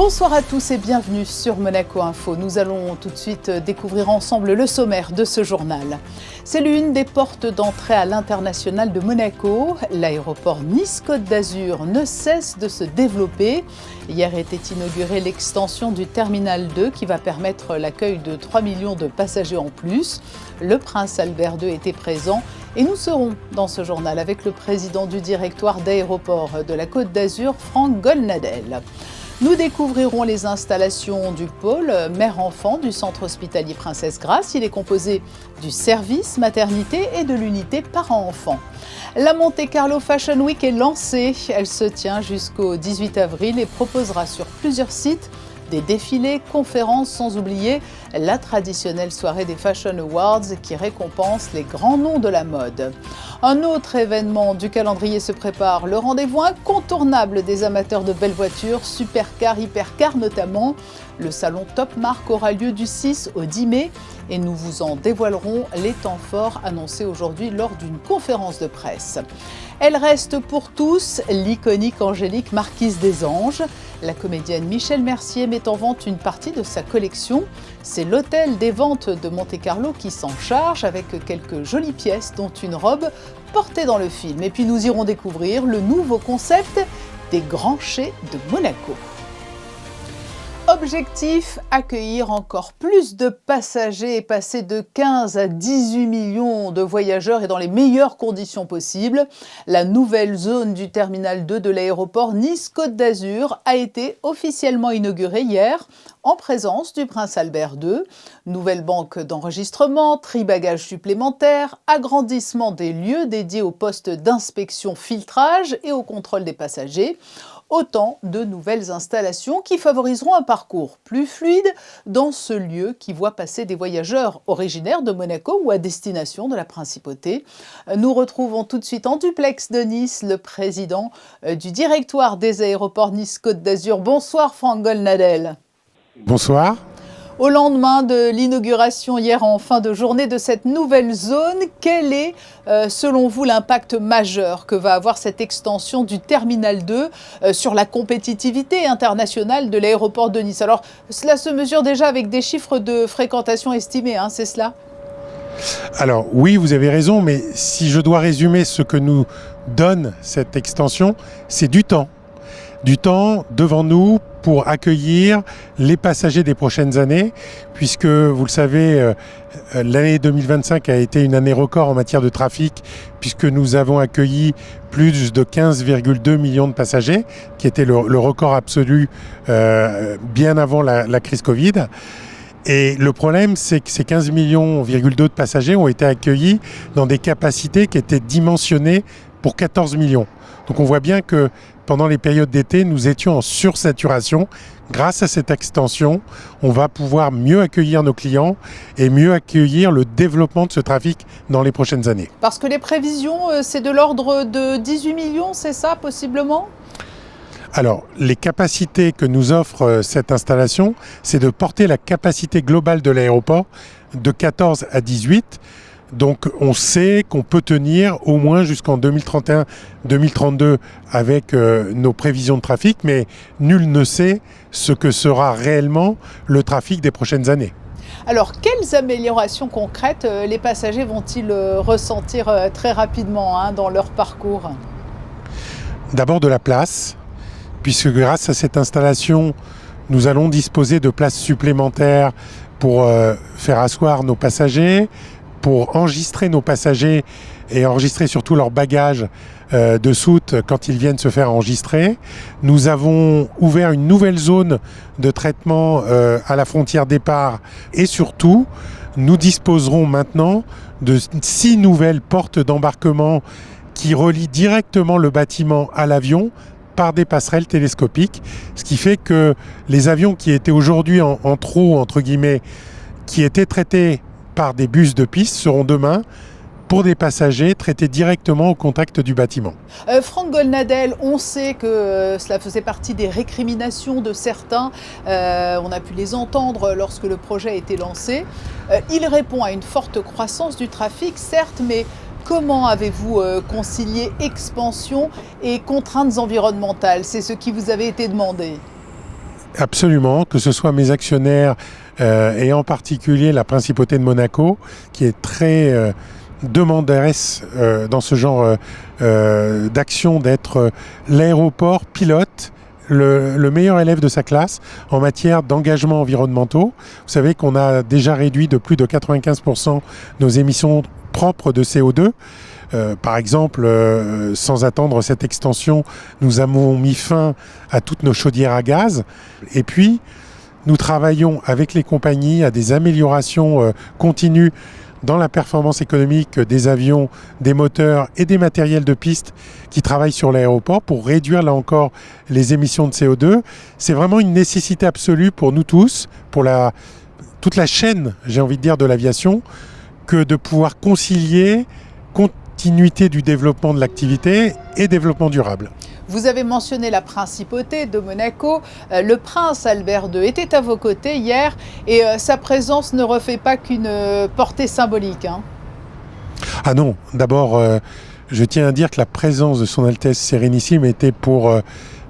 Bonsoir à tous et bienvenue sur Monaco Info. Nous allons tout de suite découvrir ensemble le sommaire de ce journal. C'est l'une des portes d'entrée à l'international de Monaco. L'aéroport Nice-Côte d'Azur ne cesse de se développer. Hier était inaugurée l'extension du terminal 2 qui va permettre l'accueil de 3 millions de passagers en plus. Le prince Albert II était présent et nous serons dans ce journal avec le président du directoire d'aéroport de la Côte d'Azur, Franck Golnadel. Nous découvrirons les installations du pôle mère-enfant du centre hospitalier Princesse Grace. Il est composé du service maternité et de l'unité parents-enfants. La Monte Carlo Fashion Week est lancée. Elle se tient jusqu'au 18 avril et proposera sur plusieurs sites des défilés, conférences, sans oublier la traditionnelle soirée des Fashion Awards qui récompense les grands noms de la mode. Un autre événement du calendrier se prépare, le rendez-vous incontournable des amateurs de belles voitures, supercars, hypercars notamment. Le salon Top Marque aura lieu du 6 au 10 mai et nous vous en dévoilerons les temps forts annoncés aujourd'hui lors d'une conférence de presse. Elle reste pour tous l'iconique Angélique Marquise des Anges. La comédienne Michèle Mercier met en vente une partie de sa collection. C'est l'hôtel des ventes de Monte-Carlo qui s'en charge avec quelques jolies pièces dont une robe portée dans le film. Et puis nous irons découvrir le nouveau concept des grands chais de Monaco. Objectif, accueillir encore plus de passagers et passer de 15 à 18 millions de voyageurs et dans les meilleures conditions possibles. La nouvelle zone du terminal 2 de l'aéroport Nice-Côte d'Azur a été officiellement inaugurée hier en présence du prince Albert II. Nouvelle banque d'enregistrement, tri-bagages supplémentaires, agrandissement des lieux dédiés aux postes d'inspection filtrage et au contrôle des passagers. Autant de nouvelles installations qui favoriseront un parcours plus fluide dans ce lieu qui voit passer des voyageurs originaires de Monaco ou à destination de la Principauté. Nous retrouvons tout de suite en duplex de Nice le président du directoire des aéroports Nice-Côte d'Azur. Bonsoir Franck Golnadel. Bonsoir. Au lendemain de l'inauguration hier en fin de journée de cette nouvelle zone, quel est, selon vous, l'impact majeur que va avoir cette extension du terminal 2 sur la compétitivité internationale de l'aéroport de Nice? Alors, cela se mesure déjà avec des chiffres de fréquentation estimés, hein, c'est cela? Alors oui, vous avez raison, mais si je dois résumer ce que nous donne cette extension, c'est du temps. Du temps devant nous pour accueillir les passagers des prochaines années, puisque vous le savez, l'année 2025 a été une année record en matière de trafic, puisque nous avons accueilli plus de 15,2 millions de passagers, qui était le record absolu bien avant la crise Covid. Et le problème, c'est que ces 15,2 millions de passagers ont été accueillis dans des capacités qui étaient dimensionnées pour 14 millions. Donc on voit bien que pendant les périodes d'été, nous étions en sursaturation. Grâce à cette extension, on va pouvoir mieux accueillir nos clients et mieux accueillir le développement de ce trafic dans les prochaines années. Parce que les prévisions, c'est de l'ordre de 18 millions, c'est ça, possiblement ? Alors, les capacités que nous offre cette installation, c'est de porter la capacité globale de l'aéroport de 14 à 18. Donc on sait qu'on peut tenir au moins jusqu'en 2031-2032 avec nos prévisions de trafic, mais nul ne sait ce que sera réellement le trafic des prochaines années. Alors, quelles améliorations concrètes les passagers vont-ils ressentir très rapidement dans leur parcours ? D'abord de la place, puisque grâce à cette installation, nous allons disposer de places supplémentaires pour faire asseoir nos passagers, pour enregistrer nos passagers et enregistrer surtout leurs bagages de soute quand ils viennent se faire enregistrer. Nous avons ouvert une nouvelle zone de traitement à la frontière départ et surtout, nous disposerons maintenant de 6 nouvelles portes d'embarquement qui relient directement le bâtiment à l'avion par des passerelles télescopiques, ce qui fait que les avions qui étaient aujourd'hui en trop, entre guillemets, qui étaient traités par des bus de piste seront demain pour des passagers traités directement au contact du bâtiment. Franck Golnadel, on sait que cela faisait partie des récriminations de certains. On a pu les entendre lorsque le projet a été lancé. Il répond à une forte croissance du trafic, certes, mais comment avez-vous concilié expansion et contraintes environnementales? C'est ce qui vous avait été demandé. Absolument, que ce soit mes actionnaires et en particulier la principauté de Monaco, qui est très demanderesse dans ce genre d'action, d'être l'aéroport pilote, le meilleur élève de sa classe en matière d'engagement environnementaux. Vous savez qu'on a déjà réduit de plus de 95% nos émissions propres de CO2. Par exemple, sans attendre cette extension, nous avons mis fin à toutes nos chaudières à gaz. Et puis, nous travaillons avec les compagnies à des améliorations continues dans la performance économique des avions, des moteurs et des matériels de piste qui travaillent sur l'aéroport pour réduire là encore les émissions de CO2. C'est vraiment une nécessité absolue pour nous tous, pour toute la chaîne, j'ai envie de dire, de l'aviation, que de pouvoir concilier continuité du développement de l'activité et développement durable. Vous avez mentionné la principauté de Monaco. Le prince Albert II était à vos côtés hier et sa présence ne refait pas qu'une portée symbolique. Ah non, d'abord, je tiens à dire que la présence de son Altesse Sérénissime était pour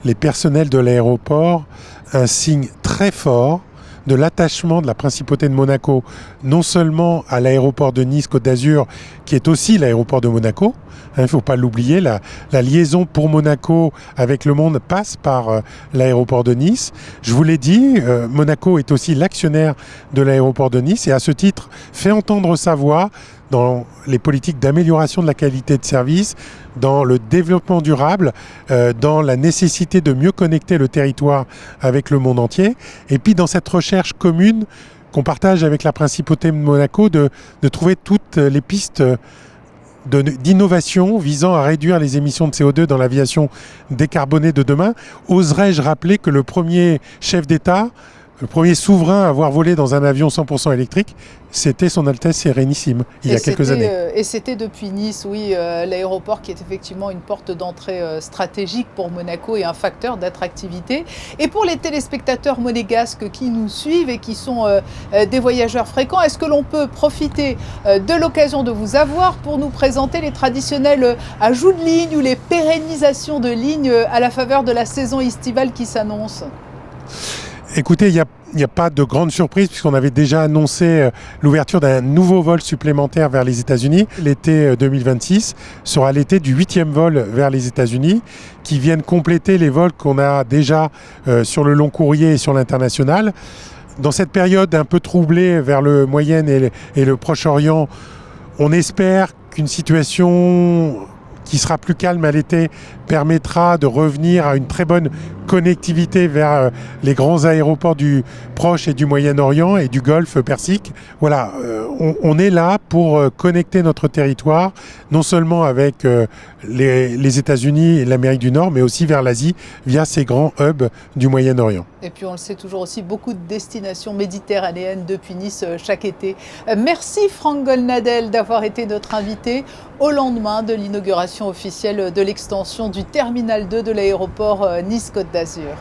les personnels de l'aéroport un signe très fort de l'attachement de la principauté de Monaco, non seulement à l'aéroport de Nice-Côte d'Azur, qui est aussi l'aéroport de Monaco. Il ne faut pas l'oublier, la liaison pour Monaco avec le monde passe par l'aéroport de Nice. Je vous l'ai dit, Monaco est aussi l'actionnaire de l'aéroport de Nice et à ce titre fait entendre sa voix dans les politiques d'amélioration de la qualité de service, dans le développement durable, dans la nécessité de mieux connecter le territoire avec le monde entier, et puis dans cette recherche commune qu'on partage avec la principauté de Monaco de trouver toutes les pistes d'innovation visant à réduire les émissions de CO2 dans l'aviation décarbonée de demain. Oserais-je rappeler que le premier chef d'État, le premier souverain à avoir volé dans un avion 100% électrique, c'était son Altesse Sérénissime, il y a quelques années. Et c'était depuis Nice, oui, l'aéroport qui est effectivement une porte d'entrée stratégique pour Monaco et un facteur d'attractivité. Et pour les téléspectateurs monégasques qui nous suivent et qui sont des voyageurs fréquents, est-ce que l'on peut profiter de l'occasion de vous avoir pour nous présenter les traditionnels ajouts de lignes ou les pérennisations de lignes à la faveur de la saison estivale qui s'annonce ? Écoutez, il n'y a pas de grande surprise puisqu'on avait déjà annoncé l'ouverture d'un nouveau vol supplémentaire vers les États-Unis. L'été 2026 sera l'été du 8e vol vers les États-Unis qui viennent compléter les vols qu'on a déjà sur le long courrier et sur l'international. Dans cette période un peu troublée vers le Moyen et le Proche-Orient, on espère qu'une situation qui sera plus calme à l'été permettra de revenir à une très bonne connectivité vers les grands aéroports du Proche et du Moyen-Orient et du Golfe Persique. Voilà, on est là pour connecter notre territoire, non seulement avec les États-Unis et l'Amérique du Nord, mais aussi vers l'Asie via ces grands hubs du Moyen-Orient. Et puis on le sait toujours aussi, beaucoup de destinations méditerranéennes depuis Nice chaque été. Merci Franck Golnadel d'avoir été notre invité au lendemain de l'inauguration officielle de l'extension du terminal 2 de l'aéroport Nice-Côte d'Azur.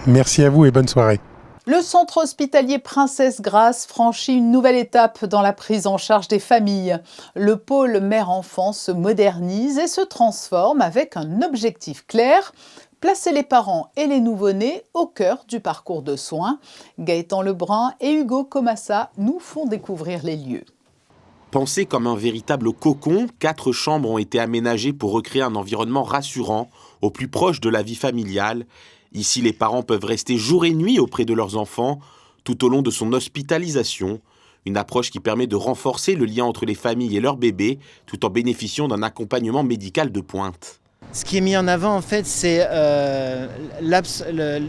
Merci à vous et bonne soirée. Le centre hospitalier Princesse Grace franchit une nouvelle étape dans la prise en charge des familles. Le pôle mère-enfant se modernise et se transforme avec un objectif clair: placer les parents et les nouveau-nés au cœur du parcours de soins. Gaëtan Lebrun et Hugo Comassa nous font découvrir les lieux. Pensé comme un véritable cocon, 4 chambres ont été aménagées pour recréer un environnement rassurant, au plus proche de la vie familiale. Ici, les parents peuvent rester jour et nuit auprès de leurs enfants, tout au long de son hospitalisation. Une approche qui permet de renforcer le lien entre les familles et leurs bébés, tout en bénéficiant d'un accompagnement médical de pointe. Ce qui est mis en avant, en fait, c'est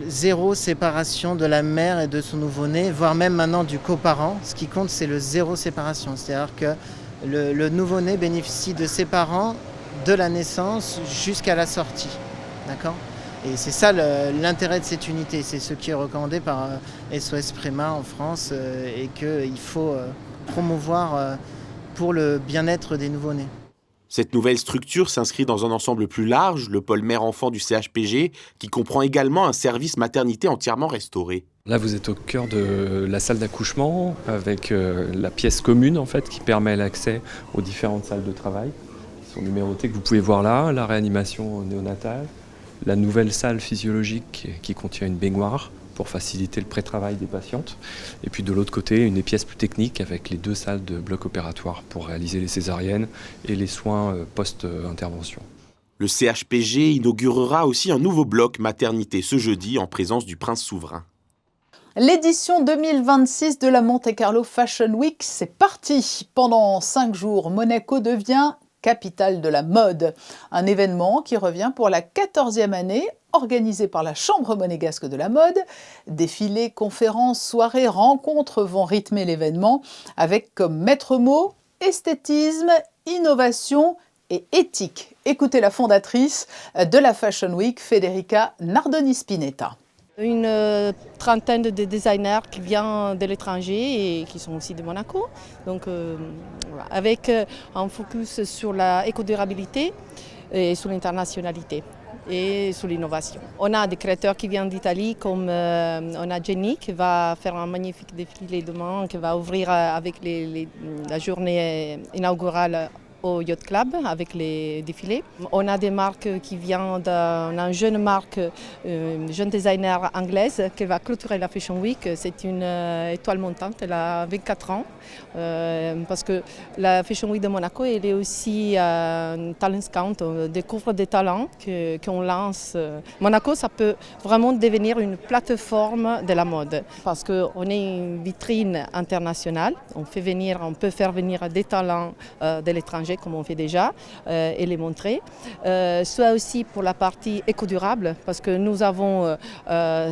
zéro séparation de la mère et de son nouveau-né, voire même maintenant du coparent. Ce qui compte, c'est le zéro séparation. C'est-à-dire que le nouveau-né bénéficie de ses parents de la naissance jusqu'à la sortie. D'accord ? Et c'est ça l'intérêt de cette unité. C'est ce qui est recommandé par SOS Préma en France et qu'il faut promouvoir pour le bien-être des nouveau-nés. Cette nouvelle structure s'inscrit dans un ensemble plus large, le pôle mère-enfant du CHPG, qui comprend également un service maternité entièrement restauré. Là, vous êtes au cœur de la salle d'accouchement, avec la pièce commune en fait, qui permet l'accès aux différentes salles de travail, qui sont numérotées, que vous pouvez voir là, la réanimation néonatale, la nouvelle salle physiologique qui contient une baignoire, pour faciliter le pré-travail des patientes. Et puis de l'autre côté, une pièce plus technique avec les 2 salles de bloc opératoire pour réaliser les césariennes et les soins post-intervention. Le CHPG inaugurera aussi un nouveau bloc maternité ce jeudi en présence du prince souverain. L'édition 2026 de la Monte-Carlo Fashion Week, c'est parti. Pendant 5 jours, Monaco devient capitale de la mode. Un événement qui revient pour la 14e année, organisé par la Chambre monégasque de la mode. Défilés, conférences, soirées, rencontres vont rythmer l'événement avec comme maître mot esthétisme, innovation et éthique. Écoutez la fondatrice de la Fashion Week, Federica Nardoni-Spinetta. Une trentaine de designers qui viennent de l'étranger et qui sont aussi de Monaco. Donc, voilà, avec un focus sur l'éco-durabilité et sur l'internationalité et sur l'innovation. On a des créateurs qui viennent d'Italie comme on a Jenny qui va faire un magnifique défilé demain, qui va ouvrir avec la journée inaugurale au Yacht Club avec les défilés. On a des marques qui viennent d'une jeune marque, une jeune designer anglaise qui va clôturer la Fashion Week. C'est une étoile montante, elle a 24 ans. Parce que la Fashion Week de Monaco, elle est aussi un talent scout, on découvre des talents qu'on lance. Monaco, ça peut vraiment devenir une plateforme de la mode parce qu'on est une vitrine internationale. On peut faire venir des talents de l'étranger comme on fait déjà et les montrer. Soit aussi pour la partie éco-durable parce que nous avons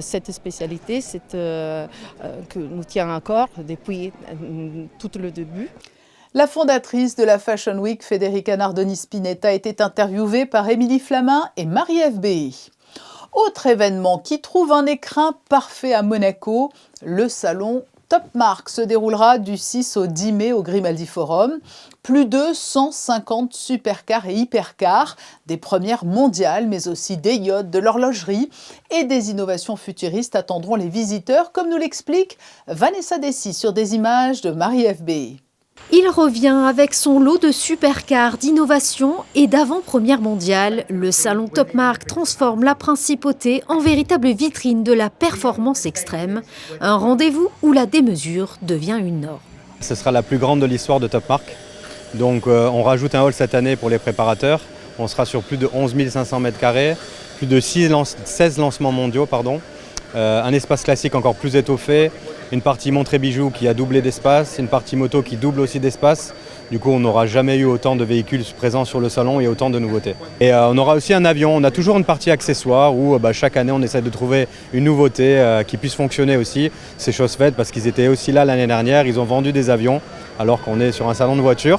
cette spécialité que nous tient à corps depuis tout le début. La fondatrice de la Fashion Week, Federica Nardoni-Spinetta, était interviewée par Émilie Flamin et Marie-Ève Béhy. Autre événement qui trouve un écrin parfait à Monaco, le salon Top Marque se déroulera du 6 au 10 mai au Grimaldi Forum. Plus de 150 supercars et hypercars, des premières mondiales, mais aussi des yachts, de l'horlogerie et des innovations futuristes attendront les visiteurs, comme nous l'explique Vanessa Dessy sur des images de Marie-Ève Béhy. Il revient avec son lot de supercars, d'innovation et d'avant-première mondiale. Le salon Top Marque transforme la principauté en véritable vitrine de la performance extrême. Un rendez-vous où la démesure devient une norme. Ce sera la plus grande de l'histoire de Top Marque. Donc on rajoute un hall cette année pour les préparateurs. On sera sur plus de 11 500 m², plus de 16 lancements mondiaux. Un espace classique encore plus étoffé, une partie montre et bijoux qui a doublé d'espace, une partie moto qui double aussi d'espace. Du coup, on n'aura jamais eu autant de véhicules présents sur le salon et autant de nouveautés. Et on aura aussi un avion, on a toujours une partie accessoire où chaque année on essaie de trouver une nouveauté qui puisse fonctionner aussi. C'est chose faite parce qu'ils étaient aussi là l'année dernière, ils ont vendu des avions alors qu'on est sur un salon de voitures.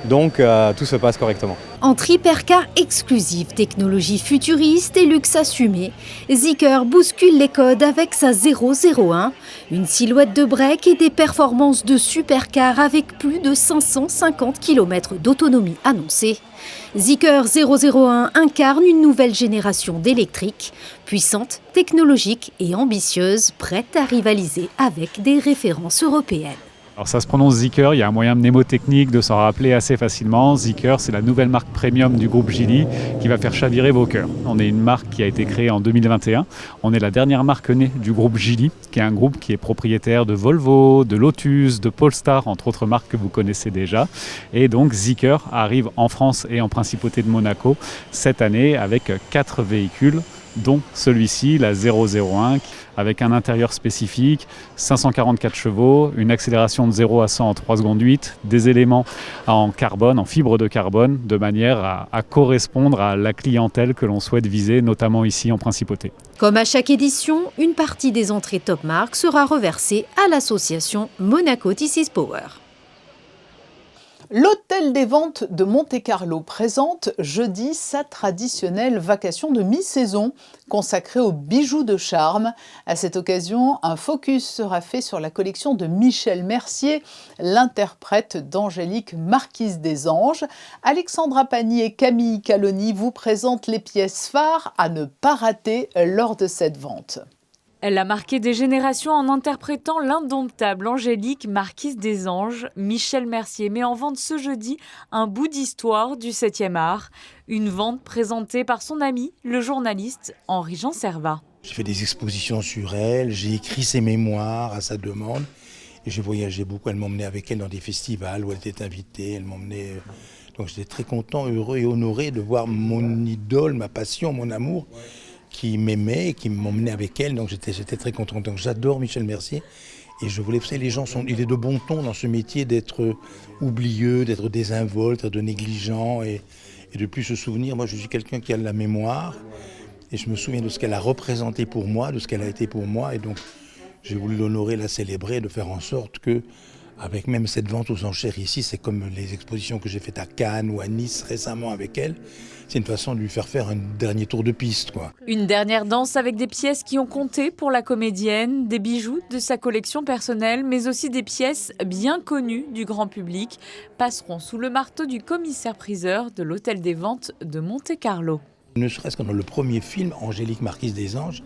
Donc tout se passe correctement. Entre hypercars exclusifs, technologie futuriste et luxe assumé, Zeekr bouscule les codes avec sa 001, une silhouette de break et des performances de supercar avec plus de 550 km d'autonomie annoncée. Zeekr 001 incarne une nouvelle génération d'électriques, puissante, technologique et ambitieuse, prête à rivaliser avec des références européennes. Alors ça se prononce Zeekr, il y a un moyen mnémotechnique de s'en rappeler assez facilement. Zeekr, c'est la nouvelle marque premium du groupe Geely qui va faire chavirer vos cœurs. On est une marque qui a été créée en 2021. On est la dernière marque née du groupe Geely, qui est un groupe qui est propriétaire de Volvo, de Lotus, de Polestar, entre autres marques que vous connaissez déjà. Et donc Zeekr arrive en France et en Principauté de Monaco cette année avec 4 véhicules, dont celui-ci, la 001, avec un intérieur spécifique, 544 chevaux, une accélération de 0 à 100 en 3 secondes 8, des éléments en carbone, en fibre de carbone, de manière à correspondre à la clientèle que l'on souhaite viser, notamment ici en Principauté. Comme à chaque édition, une partie des entrées Top Marque sera reversée à l'association Monaco This is Power. L'hôtel des ventes de Monte-Carlo présente jeudi sa traditionnelle vacation de mi-saison consacrée aux bijoux de charme. À cette occasion, un focus sera fait sur la collection de Michel Mercier, l'interprète d'Angélique Marquise des Anges. Alexandra Pagny et Camille Caloni vous présentent les pièces phares à ne pas rater lors de cette vente. Elle a marqué des générations en interprétant l'indomptable Angélique Marquise des Anges. Michel Mercier met en vente ce jeudi un bout d'histoire du 7e art. Une vente présentée par son ami, le journaliste Henri-Jean Servat. J'ai fait des expositions sur elle, j'ai écrit ses mémoires à sa demande et j'ai voyagé beaucoup. Elle m'emmenait avec elle dans des festivals où elle était invitée, elle m'emmenait. Donc j'étais très content, heureux et honoré de voir mon idole, ma passion, mon amour qui m'aimait et qui m'emmenait avec elle. Donc j'étais très content. Donc j'adore Michel Mercier et je voulais, vous savez, les gens il est de bon ton dans ce métier d'être oublieux, d'être désinvolte, de négligent et de plus se souvenir. Moi je suis quelqu'un qui a de la mémoire. Et je me souviens de ce qu'elle a représenté pour moi, de ce qu'elle a été pour moi. Et donc, j'ai voulu l'honorer, la célébrer, de faire en sorte que, avec même cette vente aux enchères ici, c'est comme les expositions que j'ai faites à Cannes ou à Nice récemment avec elle. C'est une façon de lui faire un dernier tour de piste, quoi. Une dernière danse avec des pièces qui ont compté pour la comédienne, des bijoux de sa collection personnelle, mais aussi des pièces bien connues du grand public, passeront sous le marteau du commissaire-priseur de l'Hôtel des Ventes de Monte-Carlo. Ne serait-ce que dans le premier film, Angélique Marquise des Anges,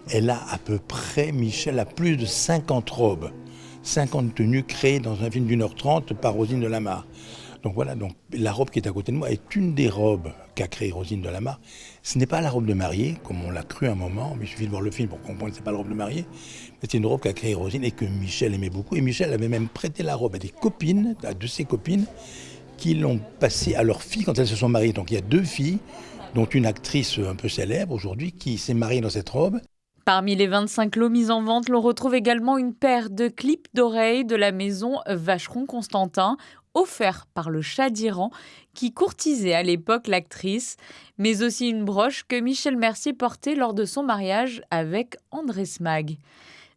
elle a à peu près, Michel a plus de 50 robes, 50 tenues créées dans un film d'1h30 par Rosine de Lamare. Donc voilà, donc la robe qui est à côté de moi est une des robes qu'a créée Rosine de Lamare. Ce n'est pas la robe de mariée, comme on l'a cru un moment, mais il suffit de voir le film pour comprendre que ce n'est pas la robe de mariée. C'est une robe qu'a créée Rosine et que Michel aimait beaucoup. Et Michel avait même prêté la robe à des copines, à de ses copines, qui l'ont passée à leurs filles quand elles se sont mariées. Donc il y a 2 filles, dont une actrice un peu célèbre aujourd'hui qui s'est mariée dans cette robe. Parmi les 25 lots mis en vente, l'on retrouve également une paire de clips d'oreilles de la maison Vacheron-Constantin, offert par le Shah d'Iran, qui courtisait à l'époque l'actrice, mais aussi une broche que Michel Mercier portait lors de son mariage avec André Smag.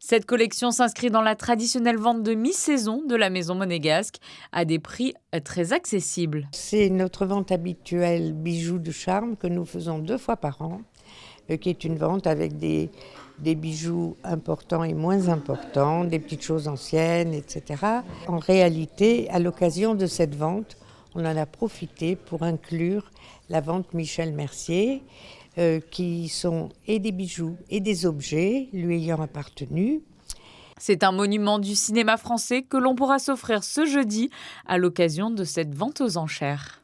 Cette collection s'inscrit dans la traditionnelle vente de mi-saison de la maison monégasque à des prix très accessibles. C'est notre vente habituelle bijoux de charme que nous faisons 2 fois par an, qui est une vente avec des bijoux importants et moins importants, des petites choses anciennes, etc. En réalité, à l'occasion de cette vente, on en a profité pour inclure la vente Michel Mercier, qui sont et des bijoux et des objets lui ayant appartenu. C'est un monument du cinéma français que l'on pourra s'offrir ce jeudi à l'occasion de cette vente aux enchères.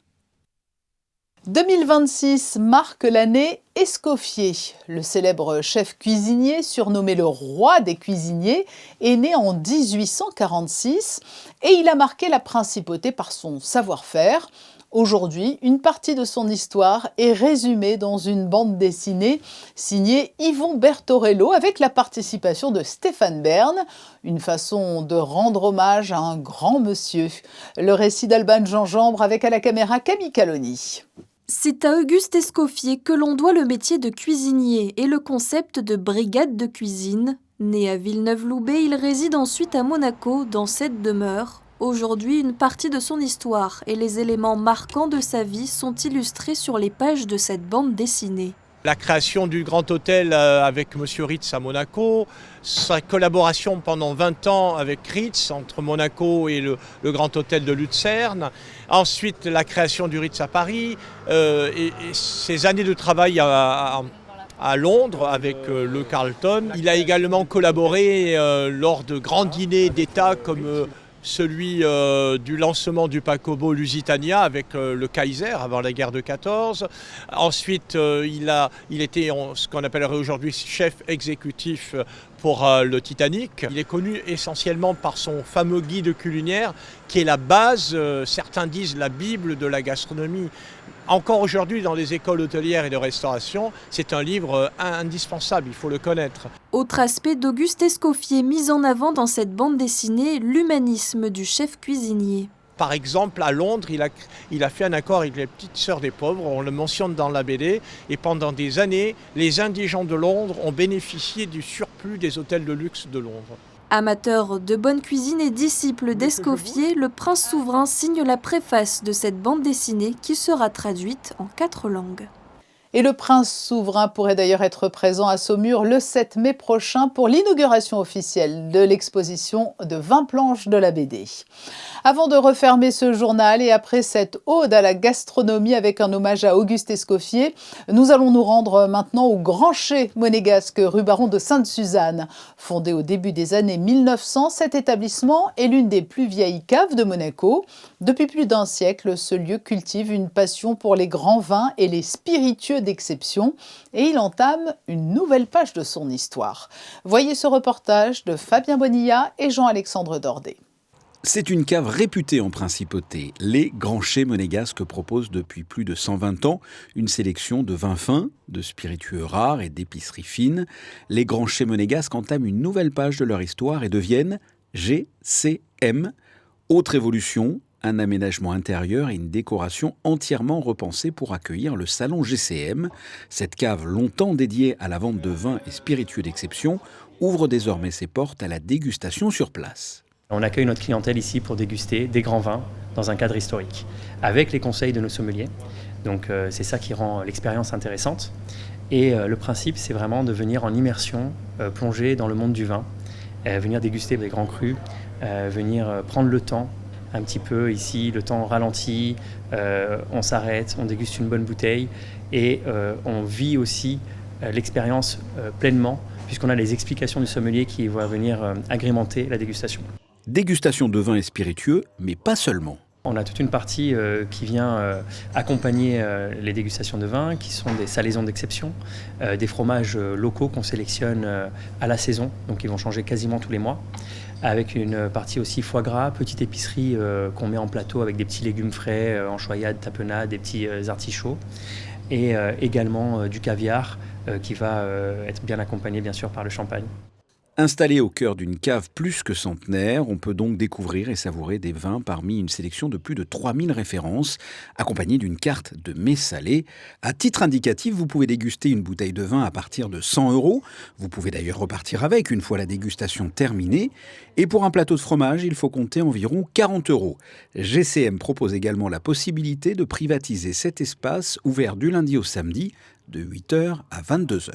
2026 marque l'année Escoffier. Le célèbre chef cuisinier, surnommé le roi des cuisiniers, est né en 1846 et il a marqué la principauté par son savoir-faire. Aujourd'hui, une partie de son histoire est résumée dans une bande dessinée signée Yvon Bertorello avec la participation de Stéphane Bern, une façon de rendre hommage à un grand monsieur. Le récit d'Alban Gingembre avec à la caméra Camille Caloni. C'est à Auguste Escoffier que l'on doit le métier de cuisinier et le concept de brigade de cuisine. Né à Villeneuve-Loubet, il réside ensuite à Monaco dans cette demeure. Aujourd'hui, une partie de son histoire et les éléments marquants de sa vie sont illustrés sur les pages de cette bande dessinée. La création du Grand Hôtel avec M. Ritz à Monaco, sa collaboration pendant 20 ans avec Ritz entre Monaco et le Grand Hôtel de Lucerne, ensuite la création du Ritz à Paris et ses années de travail à Londres avec le Carlton. Il a également collaboré lors de grands dîners d'État comme celui du lancement du paquebot Lusitania avec le Kaiser avant la guerre de 14. Ensuite, il était ce qu'on appellerait aujourd'hui chef exécutif pour le Titanic. Il est connu essentiellement par son fameux guide culinaire qui est la base, certains disent la Bible de la gastronomie. Encore aujourd'hui, dans les écoles hôtelières et de restauration, c'est un livre indispensable, il faut le connaître. Autre aspect d'Auguste Escoffier mis en avant dans cette bande dessinée, l'humanisme du chef cuisinier. Par exemple, à Londres, il a fait un accord avec les petites sœurs des pauvres, on le mentionne dans la BD, et pendant des années, les indigents de Londres ont bénéficié du surplus des hôtels de luxe de Londres. Amateur de bonne cuisine et disciple d'Escoffier, le prince souverain signe la préface de cette bande dessinée qui sera traduite en 4 langues. Et le prince souverain pourrait d'ailleurs être présent à Saumur le 7 mai prochain pour l'inauguration officielle de l'exposition de 20 planches de la BD. Avant de refermer ce journal et après cette ode à la gastronomie avec un hommage à Auguste Escoffier, nous allons nous rendre maintenant au Grand Chez monégasque rue Baron de Sainte-Suzanne. Fondé au début des années 1900, cet établissement est l'une des plus vieilles caves de Monaco. Depuis plus d'1 siècle, ce lieu cultive une passion pour les grands vins et les spiritueux lieu d'exception et il entame une nouvelle page de son histoire. Voyez ce reportage de Fabien Bonilla et Jean-Alexandre Dordet. C'est une cave réputée en principauté. Les Grands Chais monégasques proposent depuis plus de 120 ans une sélection de vins fins, de spiritueux rares et d'épiceries fines. Les Grands Chais monégasques entament une nouvelle page de leur histoire et deviennent GCM. Autre évolution, un aménagement intérieur et une décoration entièrement repensée pour accueillir le salon GCM. Cette cave, longtemps dédiée à la vente de vins et spiritueux d'exception, ouvre désormais ses portes à la dégustation sur place. On accueille notre clientèle ici pour déguster des grands vins dans un cadre historique, avec les conseils de nos sommeliers. Donc c'est ça qui rend l'expérience intéressante. Et le principe, c'est vraiment de venir en immersion, plonger dans le monde du vin, venir déguster des grands crus, venir prendre le temps un petit peu ici, le temps ralentit, on s'arrête, on déguste une bonne bouteille et on vit aussi l'expérience pleinement, puisqu'on a les explications du sommelier qui vont venir agrémenter la dégustation. Dégustation de vins et spiritueux, mais pas seulement. On a toute une partie qui vient accompagner les dégustations de vins, qui sont des salaisons d'exception, des fromages locaux qu'on sélectionne à la saison, donc ils vont changer quasiment tous les mois, avec une partie aussi foie gras, petite épicerie qu'on met en plateau avec des petits légumes frais, anchoyades, tapenades, des petits artichauts, et également du caviar qui va être bien accompagné bien sûr par le champagne. Installé au cœur d'une cave plus que centenaire, on peut donc découvrir et savourer des vins parmi une sélection de plus de 3000 références, accompagnée d'une carte de mets salés. À titre indicatif, vous pouvez déguster une bouteille de vin à partir de 100 €. Vous pouvez d'ailleurs repartir avec une fois la dégustation terminée. Et pour un plateau de fromage, il faut compter environ 40 €. GCM propose également la possibilité de privatiser cet espace ouvert du lundi au samedi de 8 h à 22 h.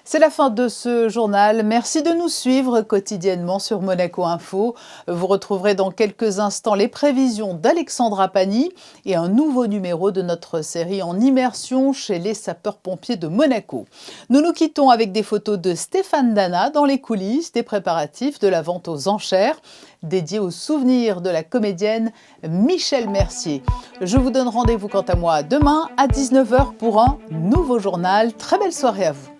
C'est la fin de ce journal. Merci de nous suivre quotidiennement sur Monaco Info. Vous retrouverez dans quelques instants les prévisions d'Alexandra Pani et un nouveau numéro de notre série en immersion chez les sapeurs-pompiers de Monaco. Nous nous quittons avec des photos de Stéphane Dana dans les coulisses des préparatifs de la vente aux enchères dédiée au souvenir de la comédienne Michel Mercier. Je vous donne rendez-vous quant à moi demain à 19 h pour un nouveau journal. Très belle soirée à vous.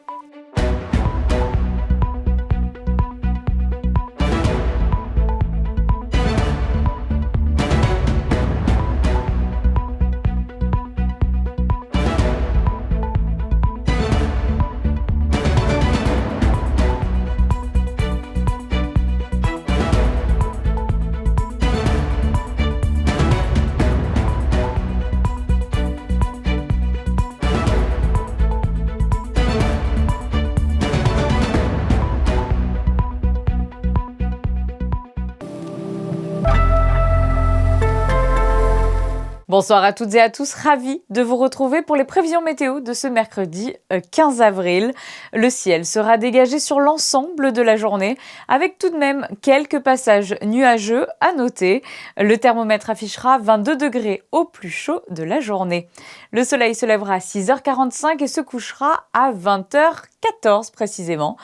Bonsoir à toutes et à tous, ravi de vous retrouver pour les prévisions météo de ce mercredi 15 avril. Le ciel sera dégagé sur l'ensemble de la journée, avec tout de même quelques passages nuageux à noter. Le thermomètre affichera 22 degrés au plus chaud de la journée. Le soleil se lèvera à 6h45 et se couchera à 20h14 précisément.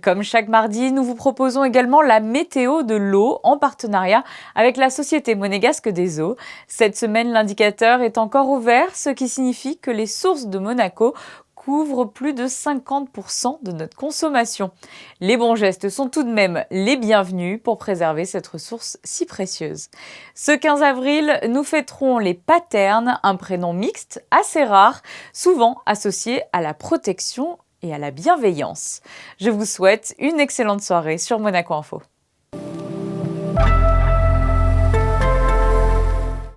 Comme chaque mardi, nous vous proposons également la météo de l'eau en partenariat avec la Société monégasque des eaux. Cette semaine, l'indicateur est encore ouvert, ce qui signifie que les sources de Monaco couvrent plus de 50% de notre consommation. Les bons gestes sont tout de même les bienvenus pour préserver cette ressource si précieuse. Ce 15 avril, nous fêterons les paternes, un prénom mixte assez rare, souvent associé à la protection et à la bienveillance. Je vous souhaite une excellente soirée sur Monaco Info.